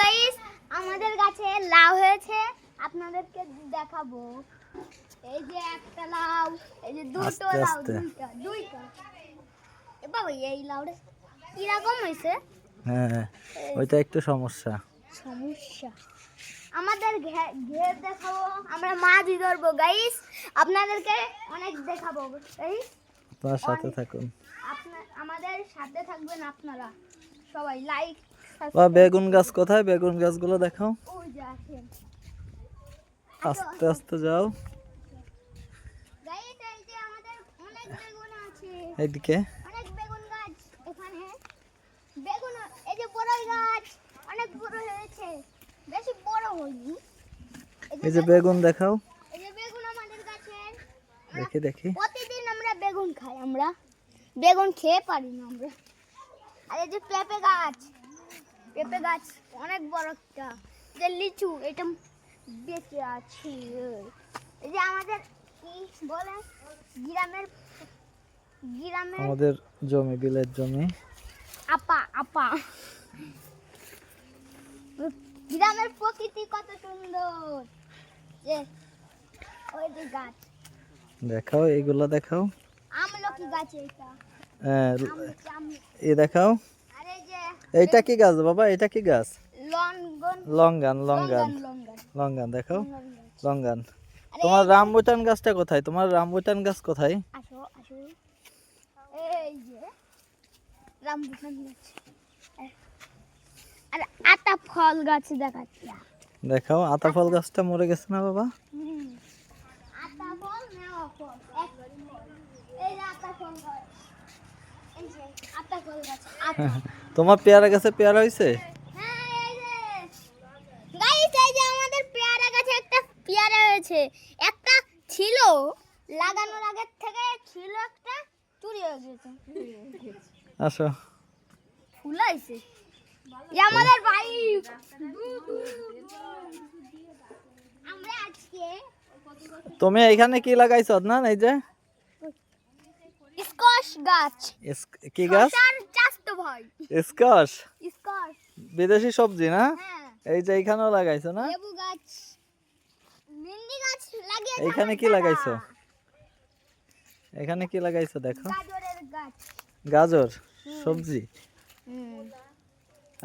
Guys, আমাদের গাছে লাউ হয়েছে, আপনাদেরকে দেখাবো। এই যে একটা লাউ, এই যে দুটো লাউ, দুইটা। এ বাবা, এই লাউটা কি রকম হয়েছে? হ্যাঁ, ওইটা একটু সমস্যা। আমাদের ঘের দেখাবো, আমরা মাছ ধরবো গাইস, আপনাদেরকে অনেক দেখাবো গাইস। আপনার সাথে থাকুন, আমাদের সাথে থাকবেন আপনারা সবাই। লাইক বা বেগুন গাছ কোথায়? বেগুন গাছগুলো দেখাও। ওই যে আছেন, আস্তে আস্তে যাও। গাইস এই যে আমাদের অনেক বেগুন আছে, এইদিকে অনেক বেগুন গাছ এখানে। বেগুন, এই যে বড়ই গাছ অনেক বড় হয়েছে, বেশি বড় হয়নি। এই যে বেগুন দেখাও। এই যে বেগুন আমাদের গাছের, দেখি দেখি। প্রতিদিন আমরা বেগুন খাই, আমরা বেগুন খেয়ে পারি না আমরা। আর এই যে পেঁপে গাছ, পেঁপে গাছ অনেক বড় একটা। যে লিচু, এটা বেঁচে আছে। এই যে আমাদের কি বলে, গ্রামের আমাদের জমি, বিলের জমি। আপা আপা গ্রামের প্রকৃতি কত সুন্দর। যে ওই যে গাছ দেখাও, এইগুলো দেখাও। আমলকি গাছ, এটা এই দেখাও। আর এই যে এইটা কি গাছ বাবা? এটা কি গাছ? Longan, longan, longan, longan, longan দেখাও। লঙ্গন গাছ। লঙ্গান। আরে তোমার রামবুটান গাছটা কোথায়? তোমার রামবুটান গাছ কোথায়? আসো আসো, এই যে রামবুটান গাছ। আর আতা ফল গাছ দেখাচ্ছি। দেখাও। আতা ফল গাছটা মরে গেছে না বাবা? আতা ফল, মেওয়া ফল, এই যে আতা ফল গাছ, এই যে আতা ফল গাছ, আতা। তোমার পেয়ারা গাছে পেয়ারা হয়েছে? হ্যাঁ, এই যে গাইস, এই যে আমাদের পেয়ারা গাছে একটা পেয়ারা হয়েছে। একটা ছিল লাগানোর আগের থেকে, ছিল একটা, চুরি হয়ে গেছে। আসো। ফুল আইছে, এই আমাদের বাইক। আমরা আজকে তুমি এইখানে কি লাগাইছো আদনান? এই যে স্কোয়াশ গাছ। কি গাছ? শসার চাষ তো ভাই, স্কোয়াশ, স্কোয়াশ। বিদেশি সবজি না? হ্যাঁ, এই যে এইখানেও লাগাইছো না? লেবু গাছ, ভেন্ডি গাছ লাগিয়েছে। এইখানে কি লাগাইছো? এখানে কি লাগাইছো দেখো? গাজরের গাছ। গাজর, সবজি।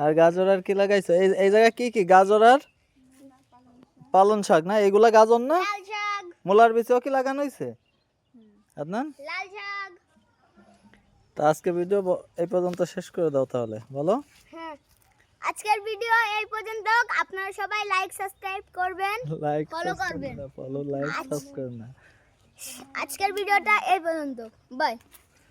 আর গাজর আর কি লাগাইছো? এই এই জায়গায় কি কি? গাজর আর পালং শাক না? এগুলা গাজর না? লাল শাক, মূলার বীজও কি লাগানো হয়েছে আদনান? লাল শাক। তা আজকে ভিডিও এই পর্যন্ত শেষ করে দাও তাহলে, বলো। হ্যাঁ, আজকের ভিডিও এই পর্যন্ত। আপনারা সবাই লাইক সাবস্ক্রাইব করবেন, লাইক ফলো করবেন। ফলো লাইক সাবস্ক্রাইব না। আজকের ভিডিওটা এই পর্যন্ত, বাই।